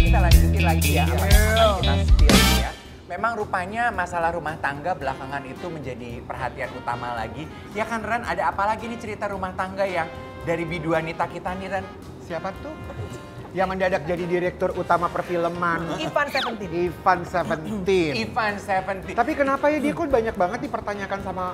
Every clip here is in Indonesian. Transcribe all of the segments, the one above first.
kita lanjutin lagi ya apa yang akan kita spill ya. Memang rupanya masalah rumah tangga belakangan itu menjadi perhatian utama lagi. Ya kan Ren, ada apa lagi nih cerita rumah tangga yang dari biduanita kita nih Ren? Siapa tuh? Yang mendadak jadi direktur utama perfilman. Ivan Seventeen. Ivan Seventeen. Ivan Seventeen. Tapi kenapa ya dia kok banyak banget dipertanyakan sama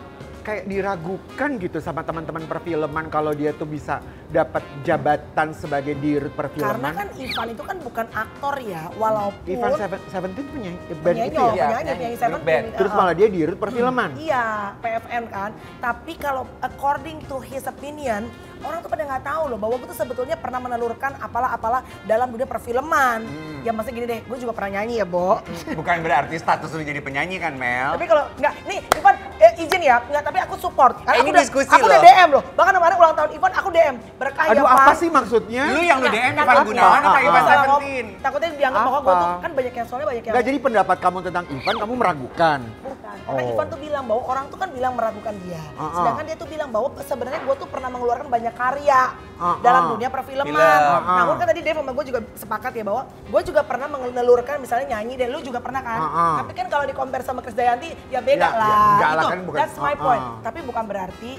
kayak diragukan gitu sama teman-teman perfilman kalau dia tuh bisa dapat jabatan sebagai dirut perfilman. Karena kan Ivan itu kan bukan aktor ya, walaupun Ivan Seventeen punya band itu ya. penyanyi Seventeen. Terus malah dia dirut perfilman. Iya, PFN kan. Tapi kalau according to his opinion, orang tuh pada nggak tahu loh bahwa gue tuh sebetulnya pernah menelurkan apalah-apalah dalam dunia perfilman. Ya maksudnya gini deh, gue juga pernah nyanyi ya, Bo. Bukan berarti status lu jadi penyanyi kan Mel? Tapi kalau nggak, nih Ivan izin ya, nggak, tapi aku support. Karena Ini aku udah, diskusi aku udah loh. DM loh. Bahkan kemarin ulang tahun Ivan aku DM. Berkah Aduh ya, apa Pak. sih maksudnya? Lu yang lu DM Ivan takut- Gunawan apa Ivan Takutnya Seventeen? Takutnya dianggap bahwa gue tuh Apa? kan banyak yang soalnya banyak yang Nggak, jadi pendapat kamu tentang Ivan kamu meragukan. bukan. Karena Oh. Ivan tuh bilang bahwa orang tuh kan bilang meragukan dia. Sedangkan dia tuh bilang bahwa sebenarnya gue tuh pernah mengeluarkan banyak karya dalam dunia perfilman. Film. Namun kan tadi Dave sama gue juga sepakat ya bahwa gue juga pernah menelurkan misalnya nyanyi dan lu juga pernah kan. Tapi kan kalau di compare sama Krisdayanti ya beda Ya, lah. ya, enggak lah, Itu, kan bukan- that's my point. Tapi bukan berarti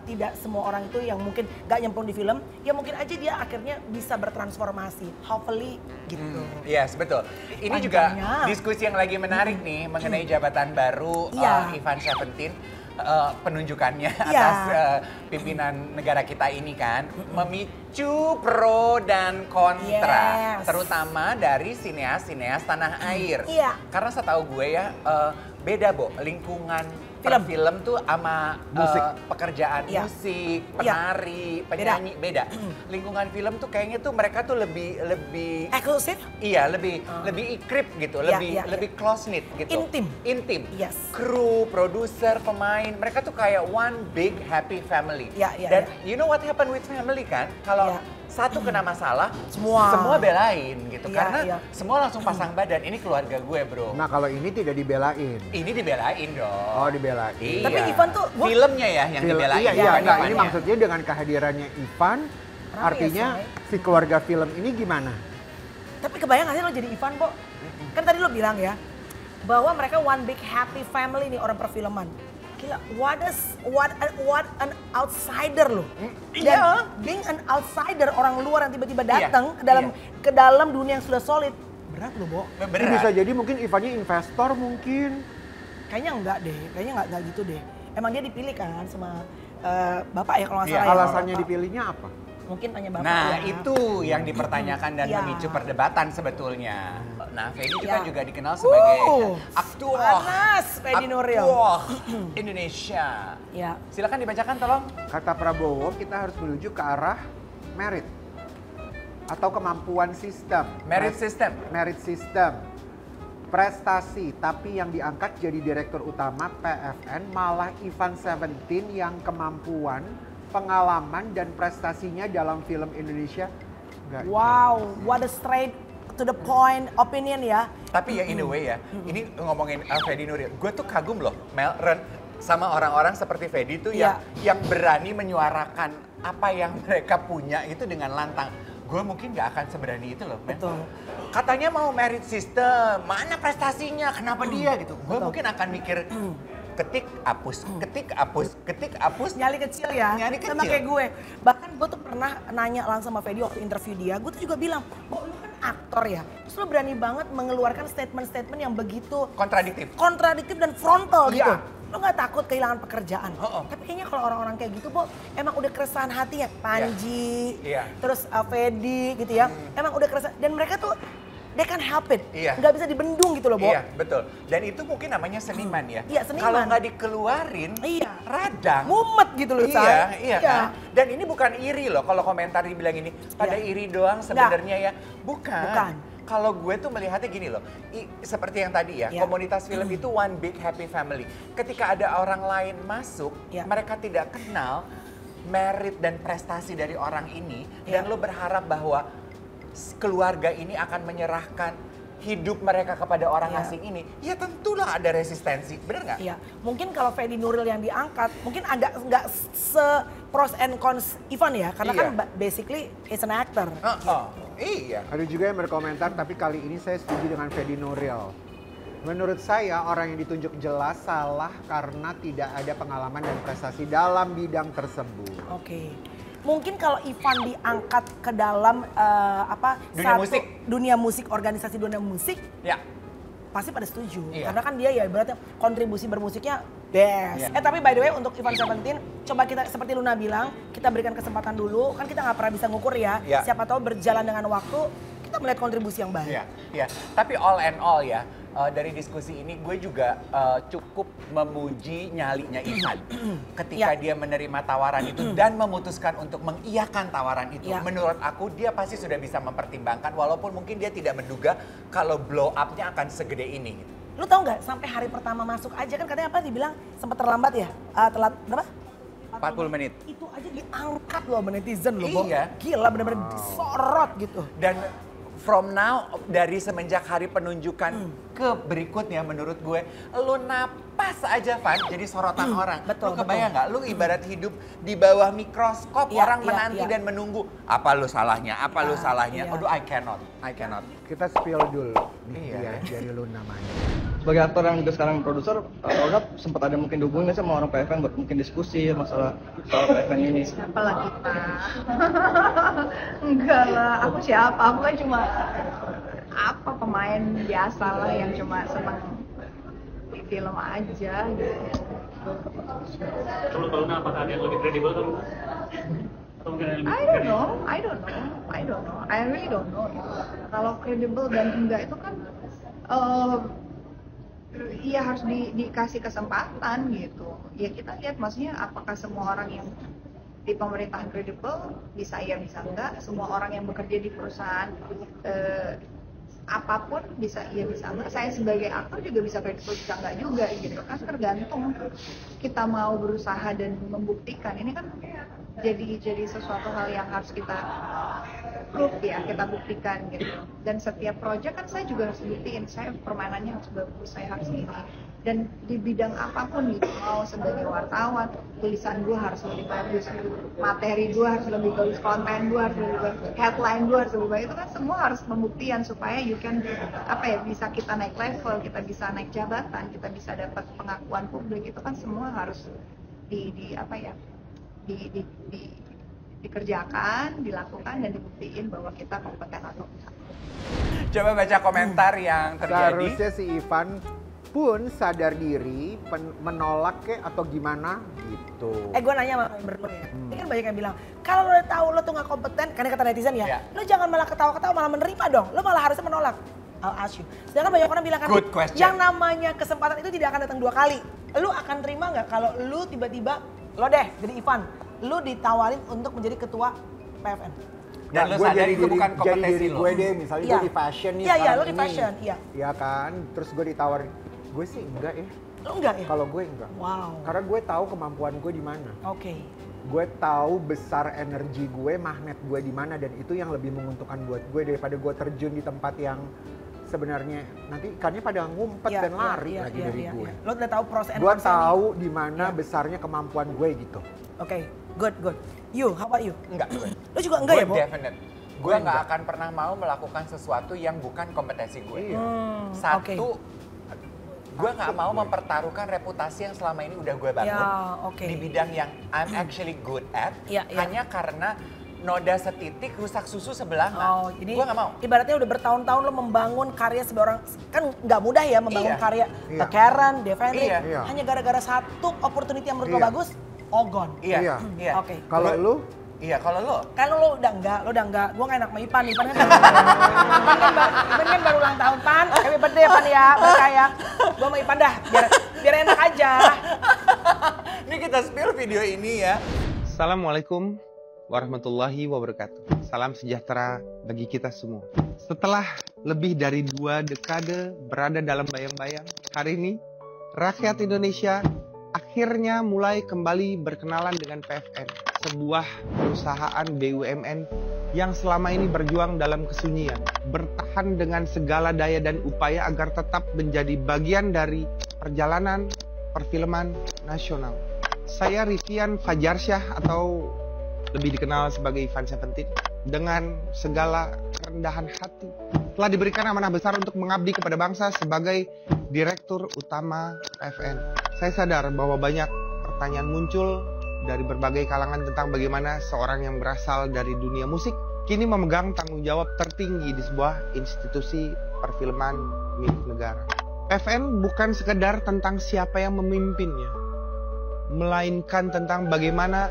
tidak semua orang itu yang mungkin gak nyemplung di film, ya mungkin aja dia akhirnya bisa bertransformasi. Hopefully gitu. Yes, betul. Ini juga Panjangnya. diskusi yang lagi menarik nih mengenai jabatan baru Iya. Ivan Seventeen. Penunjukannya Iya. atas pimpinan negara kita ini kan memicu pro dan kontra, Yes. terutama dari sineas-sineas tanah air. Iya. Karena setahu gue ya beda Bo, lingkungan Film. film tuh sama Musik. pekerjaan Iya. musik, Iya. penari, penyanyi beda. Lingkungan film tuh kayaknya tuh mereka tuh lebih Eksklusif? iya lebih ikrip gitu, Iya, lebih iya, lebih close knit gitu. Intim. Yes. Kru, produser, pemain, mereka tuh kayak one big happy family. Iya, iya, Dan iya. you know what happen with family kan? Kalau Iya. satu kena masalah, Semua. belain gitu. Iya, Karena iya. semua langsung pasang badan. Ini keluarga gue, bro. Nah kalau ini tidak dibelain. Ini dibelain dong. Oh dibelain. Iya. Tapi Ivan tuh, filmnya ya yang dibelain. Iya, iya, bukan enggak, ini Ivannya. maksudnya dengan kehadirannya Ivan, Rame artinya ya, Say. si keluarga film ini gimana? Tapi kebayang gak sih lo jadi Ivan, Bo? Kan tadi lo bilang ya, bahwa mereka one big happy family nih orang perfilman. Gila, what an outsider lo. Iya. Dan being an outsider, orang luar yang tiba-tiba Iya, datang ke dalam dunia yang sudah solid. Berat lo, Bo. Ini Berat. bisa jadi mungkin Ivannya investor mungkin. Kayaknya enggak deh, kayaknya enggak gitu deh. Emang dia dipilih kan sama bapak ya kalau nggak Iya, salah ya. Alasannya Bapak. dipilihnya apa? Mungkin tanya bapak Nah, ya. itu yang dipertanyakan dan Iya. memicu perdebatan sebetulnya. Nah, Fedi itu Iya. kan juga dikenal sebagai aktor. Panas, Fedi Nuril. Indonesia. Ya. Silakan dibacakan tolong. Kata Prabowo kita harus menuju ke arah merit atau kemampuan sistem. Merit system. Merit system. Prestasi, tapi yang diangkat jadi direktur utama PFN malah Ivan Seventeen yang kemampuan, pengalaman dan prestasinya dalam film Indonesia nggak Wow, what a straight to the point opinion ya. Tapi ya in a way ya, ini ngomongin Fedi Nuril. Gue tuh kagum loh, Mel, Ren, sama orang-orang seperti Fedi tuh yang berani menyuarakan apa yang mereka punya itu dengan lantang. Gue mungkin gak akan seberani itu loh, Mel. Betul. Katanya mau merit system, mana prestasinya, kenapa dia gitu. Gue mungkin akan mikir, ketik, hapus, ketik, hapus, ketik, hapus. Nyali kecil ya, Nyali sama kecil. kayak gue. Bahkan gue tuh pernah nanya langsung sama Fedi waktu interview dia, gue tuh juga bilang, kok lu kan aktor ya, terus lu berani banget mengeluarkan statement-statement yang begitu kontradiktif dan frontal gitu. Iya. Lo gak takut kehilangan pekerjaan? Oh. Tapi kayaknya kalau orang-orang kayak gitu, Bo, emang udah keresahan hati ya. Panji, Iya. terus Fedi gitu ya, emang udah keresahan. Dan mereka tuh, they can help it. Iya. Nggak bisa dibendung gitu loh, Bo. Iya, betul. Dan itu mungkin namanya seniman ya. Iya, seniman. Kalau nggak dikeluarin, Iya. radang. Mumet gitu loh, Say. Iya kan. Dan ini bukan iri loh kalau komentar dibilang ini. Pada Iya. iri doang sebenarnya ya. Bukan. Bukan. Kalau gue tuh melihatnya gini loh, seperti yang tadi ya, Iya. komunitas film itu one big happy family. Ketika ada orang lain masuk, Iya. mereka tidak kenal merit dan prestasi dari orang ini, Iya. dan lo berharap bahwa keluarga ini akan menyerahkan hidup mereka kepada orang Iya. asing ini, ya tentulah ada resistensi, bener nggak? Iya, mungkin kalau Fedi Nuril yang diangkat, mungkin agak nggak se pros and cons Ivan ya, karena Iya. kan basically is an actor. Oh. Iya. Ada juga yang berkomentar, tapi kali ini saya setuju dengan Fedi Nuril. Menurut saya, orang yang ditunjuk jelas salah karena tidak ada pengalaman dan prestasi dalam bidang tersebut. Oke. Mungkin kalau Ivan diangkat ke dalam dunia musik, organisasi dunia musik, Ya. pasti pada setuju. Iya. Karena kan dia ya ibaratnya kontribusi bermusiknya best. Iya. Tapi by the way untuk Ivan Seventeen, coba kita seperti Luna bilang, kita berikan kesempatan dulu. Kan kita nggak pernah bisa ngukur ya. Iya. Siapa tahu berjalan dengan waktu, kita melihat kontribusi yang baik. Iya, iya. Tapi all and all ya, dari diskusi ini gue juga cukup memuji nyalinya Ivan. Ketika dia menerima tawaran itu dan memutuskan untuk mengiyakan tawaran itu. Iya. Menurut aku dia pasti sudah bisa mempertimbangkan walaupun mungkin dia tidak menduga kalau blow up-nya akan segede ini. Lu tau nggak sampai hari pertama masuk aja kan katanya apa dibilang sempat terlambat ya? Telat berapa? 40 menit. Itu aja diangkat loh sama netizen loh. Bo. Iya. Gila bener-bener disorot gitu. Dan from now, dari semenjak hari penunjukan ke berikutnya menurut gue, lu napas aja Van jadi sorotan orang. Betul, Lu kebayang nggak? Lu ibarat hidup di bawah mikroskop, Iya, orang iya, menanti iya. dan menunggu. Apa lu salahnya? Apa lu salahnya? iya. Aduh, I cannot. Kita spill dulu Iya. dari Luna namanya. Sebagai aktor yang juga sekarang produser, Roda sempat ada mungkin hubungan sama orang PFN buat mungkin diskusi masalah soal PFN ini. Siapalah kita? Enggak lah, aku siapa? Aku kan cuma pemain biasa lah yang cuma senang di film aja gitu. Kalau tahu apakah ada yang lebih kredibel kan? Atau mungkin ada yang lebih I don't know. I really don't know. Kalau kredibel dan enggak itu kan iya harus dikasih kesempatan gitu. Ya kita lihat maksudnya apakah semua orang yang di pemerintahan kredibel bisa iya bisa enggak. Semua orang yang bekerja di perusahaan apapun bisa iya bisa enggak. Saya sebagai aktor juga bisa kredibel bisa enggak juga gitu kan, tergantung kita mau berusaha dan membuktikan. Ini kan jadi sesuatu hal yang harus kita proof ya, kita buktikan gitu. Dan setiap proyek kan saya juga harus buktiin, saya permainannya harus bagus, saya harus ini. Dan di bidang apapun gitu, mau sebagai wartawan, tulisan gue harus lebih bagus, materi gue harus lebih bagus, konten gue harus lebih bagus, headline gue harus lebih bagus. Itu kan semua harus pembuktian supaya you can bisa kita naik level, kita bisa naik jabatan, kita bisa dapat pengakuan publik. Itu kan semua harus dikerjakan, dilakukan dan dibuktiin bahwa kita kompeten atau enggak. Coba baca komentar yang terjadi. Seharusnya si Ivan pun sadar diri, menolak atau gimana gitu. Gue nanya sama berdua ya. Ini kan banyak yang bilang, kalau lo udah tahu lo tuh gak kompeten, karena kata netizen ya, Iya. lo jangan malah ketawa-ketawa, malah menerima dong. Lo malah harusnya menolak. I'll ask you. Sedangkan banyak orang bilang kan, Good question. yang namanya kesempatan itu tidak akan datang 2 kali. Lo akan terima nggak kalau lo tiba-tiba, lo deh jadi Ivan, lo ditawarin untuk menjadi ketua PFN? Dan lu sadar itu bukan jadi kompetensi diri lo. gue deh, misalnya Iya. gue di fashion nih Iya, sekarang lo di ini. fashion, iya. Iya kan, terus gue ditawarin, gue sih enggak ya. Lo enggak ya? Kalau gue enggak. Wow. Karena gue tahu kemampuan gue di mana. Oke. Gue tahu besar energi gue, magnet gue di mana, dan itu yang lebih menguntungkan buat gue daripada gue terjun di tempat yang sebenarnya nanti ikannya pada ngumpet Iya, dan lari iya, lagi iya, dari iya, gue. iya. Lo udah tahu pros and Gue cons-nya nih. tahu di mana Iya. besarnya kemampuan gue gitu. Oke, good. You, how about you? Enggak gue. Lo juga enggak Gue ya, Bo? definite. Gue nggak akan pernah mau melakukan sesuatu yang bukan kompetensi gue. Iya. Satu, gue nggak mau mempertaruhkan reputasi yang selama ini udah gue bangun Ya, oke. di bidang yang I'm actually good at, Iya, iya. hanya karena noda setitik rusak susu sebelah. Oh, ini Gue nggak mau. ibaratnya udah bertahun-tahun lo membangun karya seorang, kan nggak mudah ya membangun Iya. karya. Iya. Karen, Devendri, Iya. Iya. hanya gara-gara satu opportunity yang menurut lo Iya. bagus, all gone. Iya, Iya. iya. Oke. Kalau lu, Iya, kalau lo, Kan lo udah enggak, gue gak enak sama Ipan nih. Ipan kan baru ulang tahun, Pan. Happy birthday Pan ya, berkah ya. Gue sama Ipan dah, biar enak aja. ini kita spill video ini ya. Assalamualaikum warahmatullahi wabarakatuh. Salam sejahtera bagi kita semua. Setelah lebih dari 2 dekade berada dalam bayang-bayang, hari ini rakyat Indonesia akhirnya mulai kembali berkenalan dengan PFN, sebuah perusahaan BUMN yang selama ini berjuang dalam kesunyian, bertahan dengan segala daya dan upaya agar tetap menjadi bagian dari perjalanan perfilman nasional. Saya Rifian Fajarsyah atau lebih dikenal sebagai Ivan Seventeen, dengan segala kerendahan hati. Telah diberikan amanah besar untuk mengabdi kepada bangsa sebagai Direktur Utama PFN. Saya sadar bahwa banyak pertanyaan muncul dari berbagai kalangan tentang bagaimana seorang yang berasal dari dunia musik kini memegang tanggung jawab tertinggi di sebuah institusi perfilman milik negara. PFN bukan sekedar tentang siapa yang memimpinnya, melainkan tentang bagaimana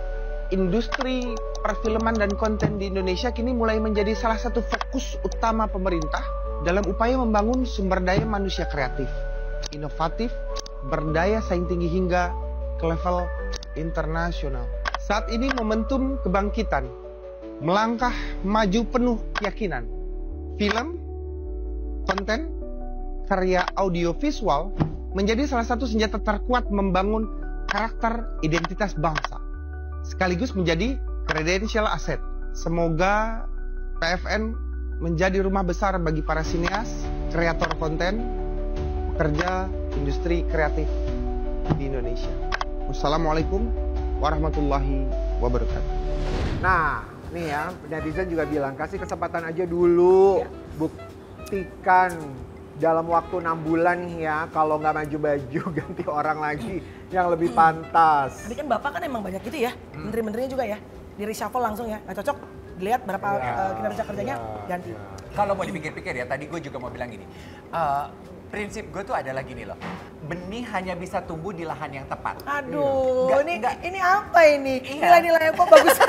industri perfilman dan konten di Indonesia kini mulai menjadi salah satu fokus utama pemerintah dalam upaya membangun sumber daya manusia kreatif, inovatif, berdaya saing tinggi hingga ke level internasional. Saat ini momentum kebangkitan melangkah maju penuh keyakinan. Film, konten, karya audiovisual menjadi salah satu senjata terkuat membangun karakter identitas bangsa, sekaligus menjadi credential asset. Semoga PFN menjadi rumah besar bagi para sineas, kreator konten, pekerja industri kreatif di Indonesia. Wassalamualaikum warahmatullahi wabarakatuh. Nah, nih ya, netizen juga bilang, kasih kesempatan aja dulu. Buktikan dalam waktu 6 bulan nih ya, kalau nggak maju-maju ganti orang lagi yang lebih pantas. Tapi kan Bapak kan emang banyak gitu ya, menteri-menterinya juga ya. Di reshuffle langsung ya, nggak cocok. Dilihat berapa kinerja kerjanya, ganti. Kalau mau dipikir-pikir ya, tadi gue juga mau bilang gini. Prinsip gue tuh adalah gini loh, benih hanya bisa tumbuh di lahan yang tepat. Aduh, Nggak. ini apa ini? Iya. Nilai-nilai kok bagus.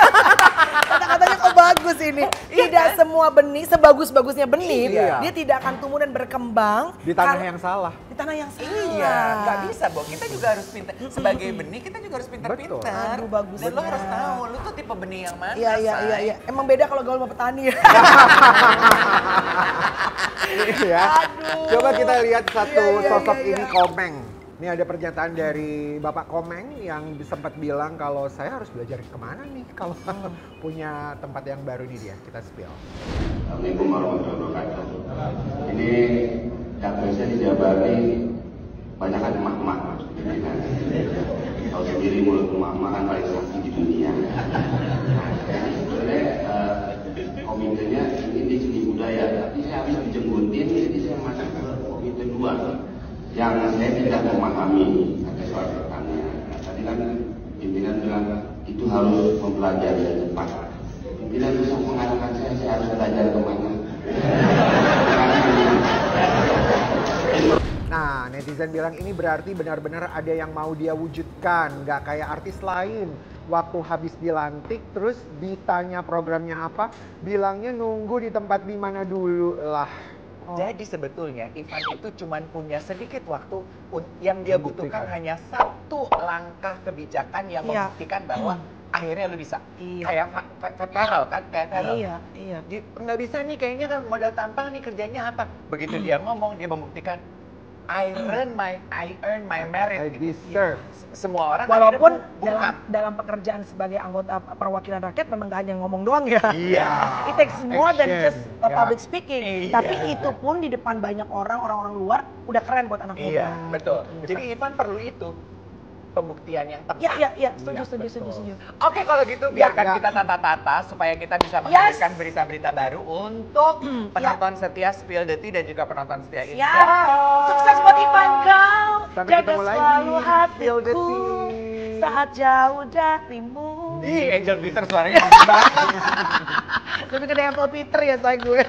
Kata-katanya kok bagus ini. Tidak semua benih, sebagus-bagusnya benih, Iya. dia tidak akan tumbuh dan berkembang. Di tanah yang salah. Di tanah yang salah. Iya, nggak bisa, Bo. Kita juga harus pintar. Sebagai benih, kita juga harus pintar-pintar. Aduh, bagus. Dan lo harus tahu, lo tuh tipe benih yang mana, Iya. Emang beda kalau gaul sama petani ya. Ya. Coba kita lihat satu Iya, sosok iya. ini, Komeng. Ini ada pernyataan dari Bapak Komeng yang sempat bilang kalau saya harus belajar kemana nih kalau punya tempat yang baru ini dia. Kita spill. Assalamualaikum warahmatullahi wabarakatuh. Ini capresnya di Jabar ini banyak kan emak-emak. Tahu sendiri mulut emak-emak kan paling sakit di dunia. Sebenarnya komitenya ini di seni budaya, tapi saya habis dijembutin, jadi saya masuk ke komite 2 yang saya tidak memahami ada soal pertanian. Nah, tadi kan pimpinan bilang itu harus mempelajari cepat. Pimpinan bisa mengarahkan saya harus belajar kemana. Nah, netizen bilang ini berarti benar-benar ada yang mau dia wujudkan, nggak kayak artis lain. Waktu habis dilantik, terus ditanya programnya apa, bilangnya nunggu di tempat di mana dulu lah. Jadi sebetulnya Ivan itu cuma punya sedikit waktu yang dia butuhkan hanya satu langkah kebijakan yang membuktikan bahwa akhirnya lu bisa. Kayak Farel kan, kayak Farel. Iya. Nggak bisa nih kayaknya kan modal tampang nih kerjanya apa. Begitu dia ngomong, dia membuktikan I earn my merit. I deserve. Semua orang Walaupun akhirnya dalam pekerjaan sebagai anggota perwakilan rakyat memang gak hanya ngomong doang ya. Iya. It takes more than Action. just public speaking. Iya. Tapi itu pun di depan banyak orang-orang luar udah keren buat anak muda. Iya, betul. Jadi Ivan perlu itu. Pembuktian yang tepat. Iya, setuju. Oke, kalau gitu biarkan kita tata-tata supaya kita bisa menghadirkan berita-berita baru untuk penonton setia Spill the Tea dan juga penonton setia ini. Sukses buat Ivan kau. Sampai Jaga ketemu lagi. selalu Spill the hatiku Tea. saat jauh darimu. Ih, Angel Peter suaranya bagus banget. Lebih ke Devil Peter ya saya gue.